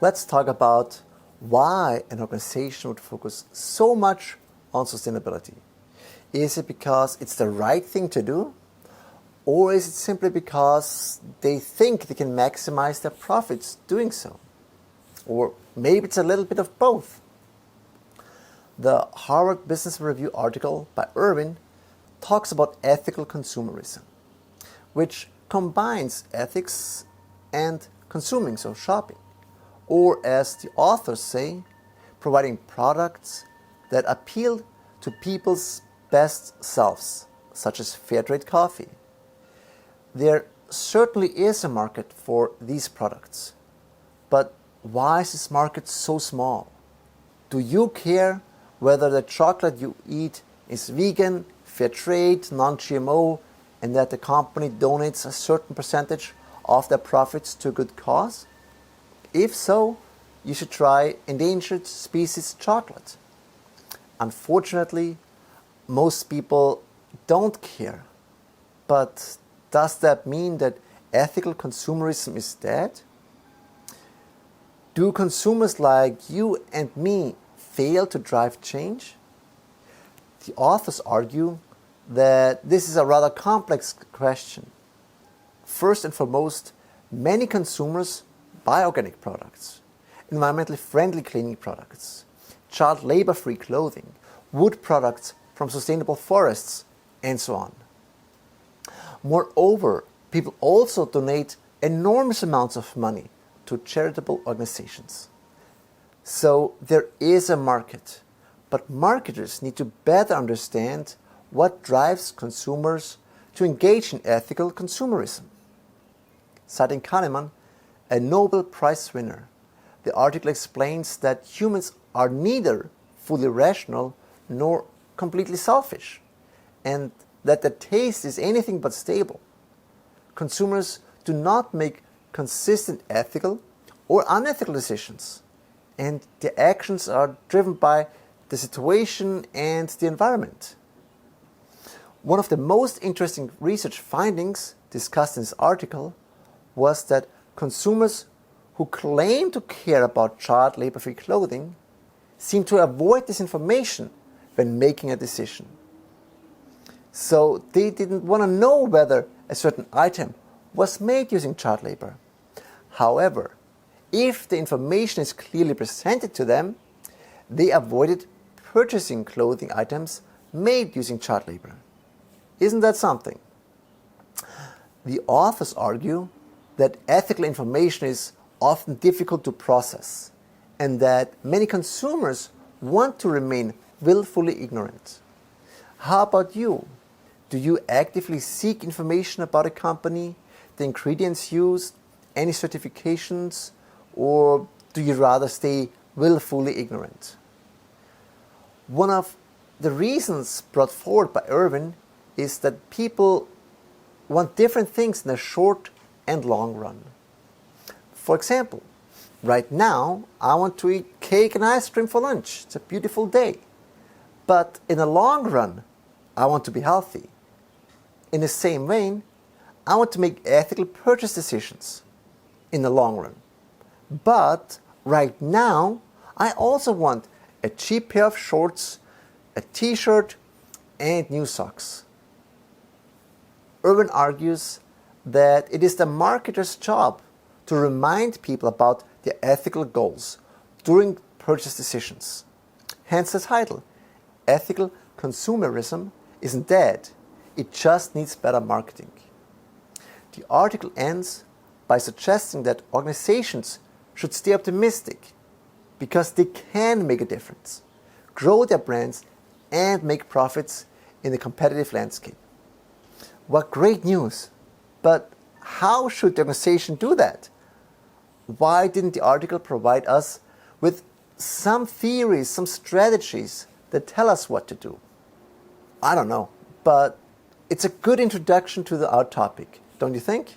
let's talk about why an organization would focus so much on sustainability. Is it because it's the right thing to do? Or is it simply because they think they can maximize their profits doing so? Or maybe it's a little bit of both. The Harvard Business Review article by Irwin talks about ethical consumerism, which combines ethics and consuming, so shopping, or as the authors say, providing products that appeal to people's best selves, such as fair trade coffee. There certainly is a market for these products, but why is this market so small? Do you care whether the chocolate you eat is vegan, fair trade, non-GMO, and that the company donates a certain percentage of their profits to a good cause? If so, you should try endangered species chocolate. Unfortunately, most people don't care. But does that mean that ethical consumerism is dead? Do consumers like you and me fail to drive change? The authors argue that this is a rather complex question. First and foremost, many consumers buy organic products, environmentally friendly cleaning products, child labor-free clothing, wood products from sustainable forests, and so on. Moreover, people also donate enormous amounts of money to charitable organizations. So there is a market, but marketers need to better understand what drives consumers to engage in ethical consumerism. Citing Kahneman, a Nobel Prize winner, the article explains that humans are neither fully rational nor completely selfish, and that the taste is anything but stable. Consumers do not make consistent ethical or unethical decisions, and their actions are driven by the situation and the environment. One of the most interesting research findings discussed in this article was that consumers who claim to care about child labor-free clothing seem to avoid this information when making a decision. So they didn't want to know whether a certain item was made using child labor. However, if the information is clearly presented to them, they avoided purchasing clothing items made using child labor. Isn't that something? The authors argue that ethical information is often difficult to process and that many consumers want to remain willfully ignorant. How about you? Do you actively seek information about a company, the ingredients used, any certifications, or do you rather stay willfully ignorant? One of the reasons brought forward by Irwin is that people want different things in the short and long run. For example, right now I want to eat cake and ice cream for lunch. It's a beautiful day. But in the long run, I want to be healthy. In the same vein, I want to make ethical purchase decisions in the long run. But right now, I also want a cheap pair of shorts, a t-shirt, and new socks. Irwin argues that it is the marketer's job to remind people about their ethical goals during purchase decisions. Hence the title, Ethical Consumerism isn't dead, it just needs better marketing. The article ends by suggesting that organizations should stay optimistic because they can make a difference, grow their brands, and make profits in the competitive landscape. What great news! But how should the organization do that? Why didn't the article provide us with some theories, some strategies that tell us what to do? I don't know, but it's a good introduction to our topic, don't you think?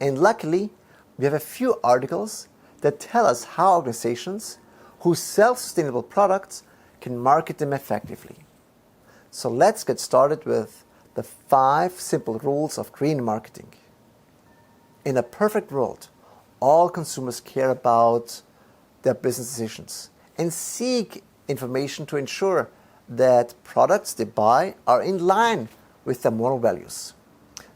And luckily, we have a few articles that tell us how organizations who sell sustainable products can market them effectively. So let's get started with the 5 simple rules of green marketing. In a perfect world, all consumers care about their business decisions and seek information to ensure that products they buy are in line with their moral values.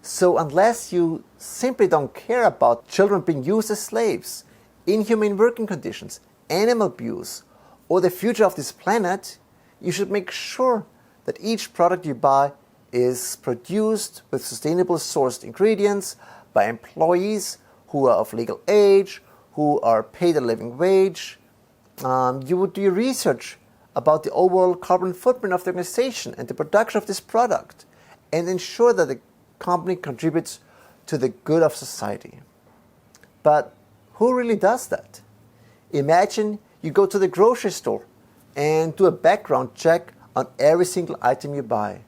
So unless you simply don't care about children being used as slaves, inhumane working conditions, animal abuse, or the future of this planet, you should make sure that each product you buy is produced with sustainably sourced ingredients by employees who are of legal age, who are paid a living wage. You would do research about the overall carbon footprint of the organization and the production of this product, and ensure that the company contributes to the good of society. But who really does that? Imagine you go to the grocery store and do a background check on every single item you buy.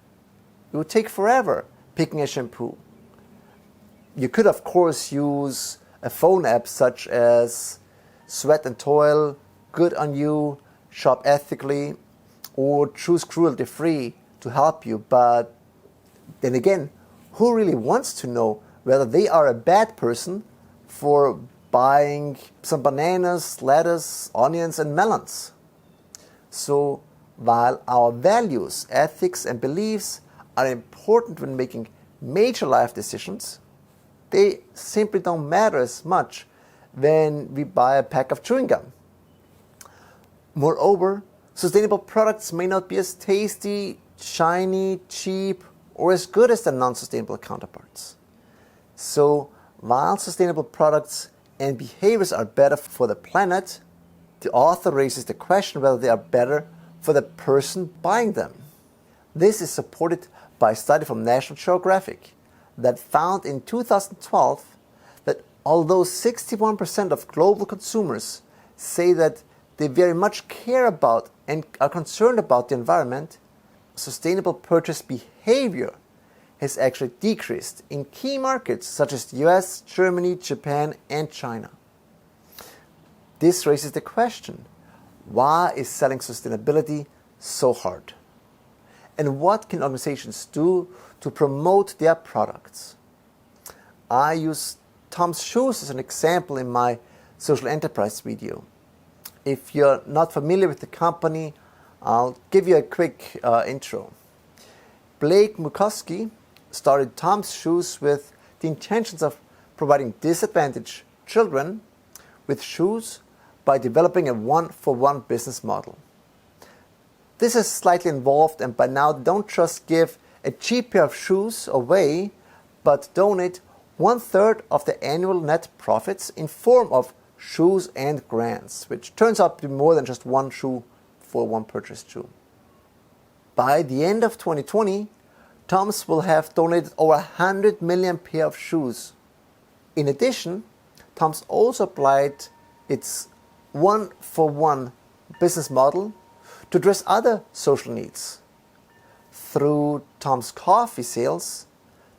It would take forever picking a shampoo. You could, of course, use a phone app such as Sweat and Toil, Good on You, Shop Ethically, or Choose Cruelty Free to help you. But then again, who really wants to know whether they are a bad person for buying some bananas, lettuce, onions, and melons? So, while our values, ethics, and beliefs are important when making major life decisions, they simply don't matter as much when we buy a pack of chewing gum. Moreover, sustainable products may not be as tasty, shiny, cheap, or as good as their non-sustainable counterparts. So, while sustainable products and behaviors are better for the planet, the author raises the question whether they are better for the person buying them. This is supported by a study from National Geographic that found in 2012 that although 61% of global consumers say that they very much care about and are concerned about the environment, sustainable purchase behavior has actually decreased in key markets such as the US, Germany, Japan, and China. This raises the question, why is selling sustainability so hard? And what can organizations do to promote their products? I use Tom's Shoes as an example in my social enterprise video. If you're not familiar with the company, I'll give you a quick intro. Blake Murkowski started Tom's Shoes with the intentions of providing disadvantaged children with shoes by developing a one-for-one business model. This is slightly involved, and by now don't just give a cheap pair of shoes away, but donate 1/3 of the annual net profits in form of shoes and grants, which turns out to be more than just one shoe for one purchased shoe. By the end of 2020, Tom's will have donated over 100 million pair of shoes. In addition, Tom's also applied its one-for-one business model to address other social needs. Through Tom's Coffee sales,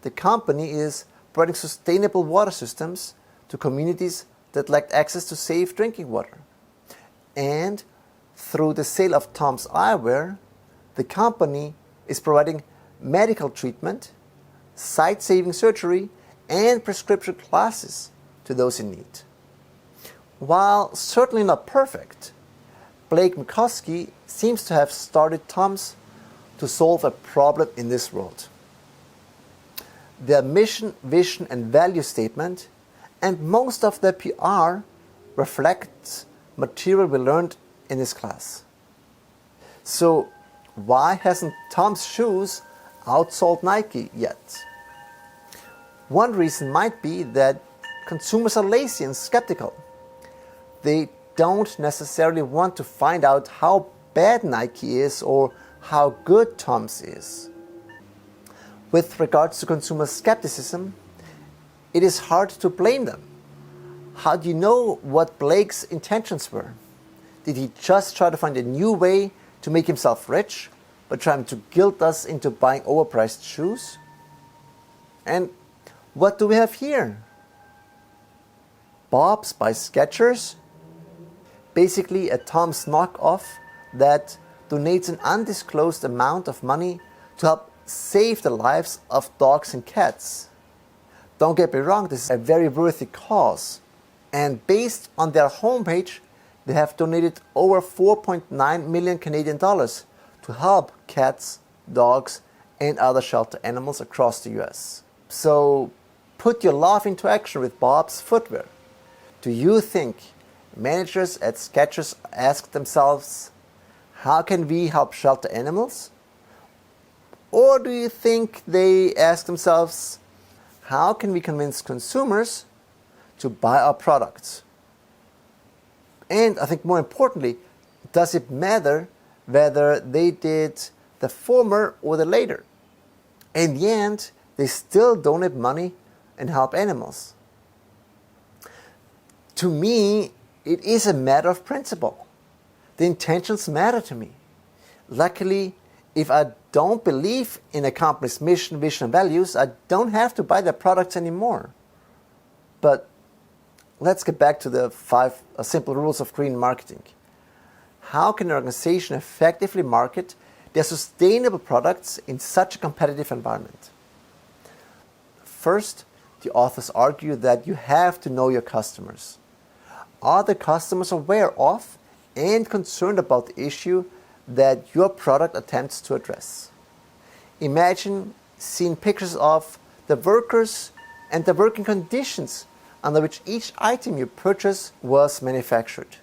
the company is providing sustainable water systems to communities that lacked access to safe drinking water. And through the sale of Tom's Eyewear, the company is providing medical treatment, sight-saving surgery, and prescription glasses to those in need. While certainly not perfect, Blake Murkowski seems to have started Tom's to solve a problem in this world. Their mission, vision, and value statement and most of their PR reflects material we learned in this class. So why hasn't Tom's Shoes outsold Nike yet? One reason might be that consumers are lazy and skeptical. They don't necessarily want to find out how bad Nike is or how good Tom's is. With regards to consumer skepticism, it is hard to blame them. How do you know what Blake's intentions were? Did he just try to find a new way to make himself rich by trying to guilt us into buying overpriced shoes? And what do we have here? Bob's by Skechers? Basically a Tom's knockoff that donates an undisclosed amount of money to help save the lives of dogs and cats. Don't get me wrong, this is a very worthy cause. And based on their homepage, they have donated over 4.9 million Canadian dollars to help cats, dogs, and other shelter animals across the US. So put your love into action with Bob's Footwear. Do you think managers at Skechers ask themselves, how can we help shelter animals? Or do you think they ask themselves, how can we convince consumers to buy our products? And I think more importantly, does it matter whether they did the former or the later? In the end, they still donate money and help animals. To me, it is a matter of principle. The intentions matter to me. Luckily, if I don't believe in a company's mission, vision, and values, I don't have to buy their products anymore. But let's get back to the 5 simple rules of green marketing. How can an organization effectively market their sustainable products in such a competitive environment? First, the authors argue that you have to know your customers. Are the customers aware of and concerned about the issue that your product attempts to address? Imagine seeing pictures of the workers and the working conditions under which each item you purchase was manufactured.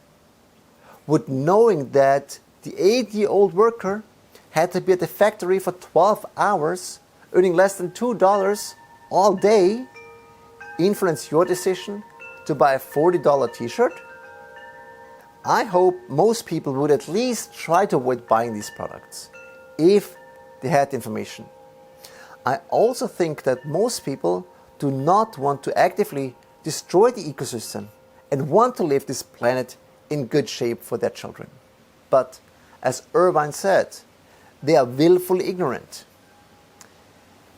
Would knowing that the 8-year-old worker had to be at the factory for 12 hours, earning less than $2 all day, influence your decision to buy a $40 t-shirt? I hope most people would at least try to avoid buying these products if they had the information. I also think that most people do not want to actively destroy the ecosystem and want to leave this planet in good shape for their children. But as Irvine said, they are willfully ignorant.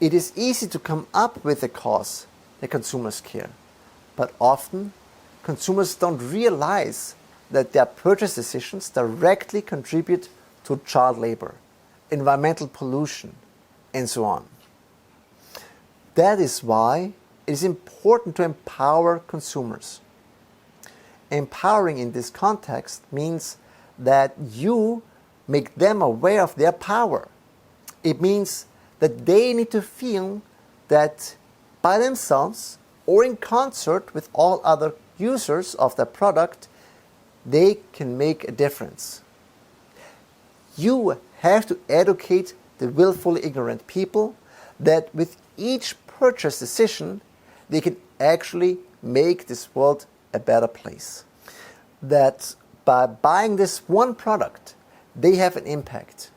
It is easy to come up with a cause that consumers care, but often consumers don't realize that their purchase decisions directly contribute to child labor, environmental pollution, and so on. That is why it is important to empower consumers. Empowering in this context means that you make them aware of their power. It means that they need to feel that by themselves or in concert with all other users of the product, they can make a difference. You have to educate the willfully ignorant people that with each purchase decision, they can actually make this world a better place. That by buying this one product, they have an impact.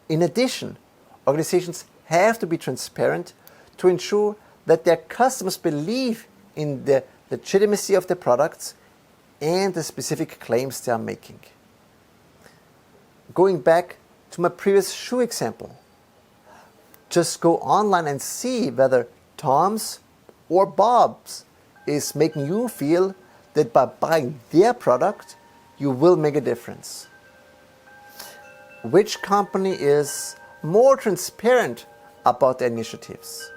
In addition, organizations have to be transparent to ensure that their customers believe in the legitimacy of their products and the specific claims they are making. Going back to my previous shoe example, just go online and see whether Tom's or Bob's is making you feel that by buying their product, you will make a difference. Which company is more transparent about their initiatives?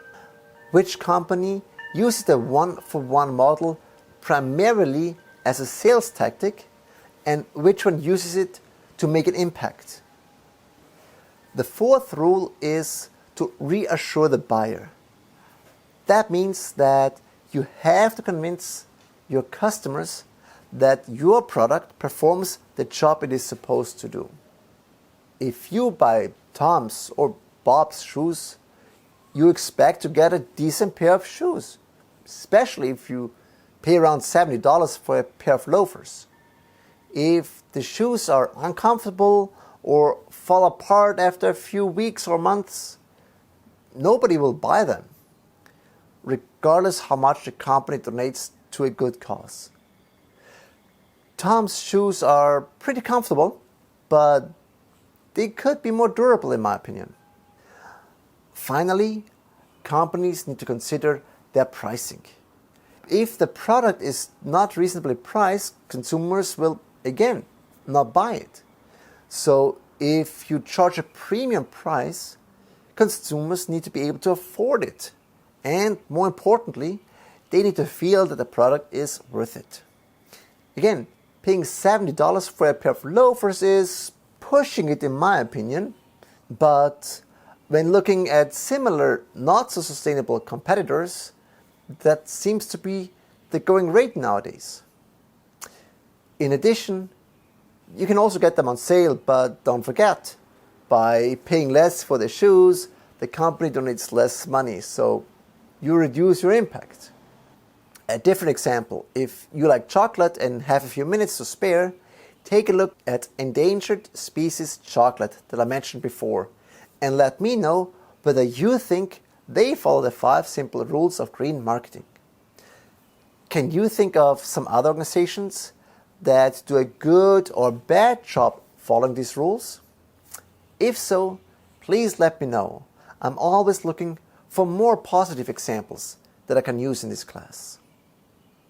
Which company uses the one-for-one model primarily as a sales tactic, and which one uses it to make an impact? The fourth rule is to reassure the buyer. That means that you have to convince your customers that your product performs the job it is supposed to do. If you buy Tom's or Bob's shoes, you expect to get a decent pair of shoes, especially if you pay around $70 for a pair of loafers. If the shoes are uncomfortable or fall apart after a few weeks or months, nobody will buy them, regardless how much the company donates to a good cause. Tom's shoes are pretty comfortable, but they could be more durable in my opinion. Finally, companies need to consider their pricing. If the product is not reasonably priced, consumers will, again, not buy it. So if you charge a premium price, consumers need to be able to afford it. And more importantly, they need to feel that the product is worth it. Again, Paying $70 for a pair of loafers is pushing it in my opinion, but when looking at similar not so sustainable competitors, that seems to be the going rate nowadays. In addition, you can also get them on sale, but don't forget, by paying less for the shoes, the company donates less money, so you reduce your impact. A different example, if you like chocolate and have a few minutes to spare, take a look at endangered species chocolate that I mentioned before and let me know whether you think they follow the 5 simple rules of green marketing. Can you think of some other organizations that do a good or bad job following these rules? If so, please let me know. I'm always looking for more positive examples that I can use in this class.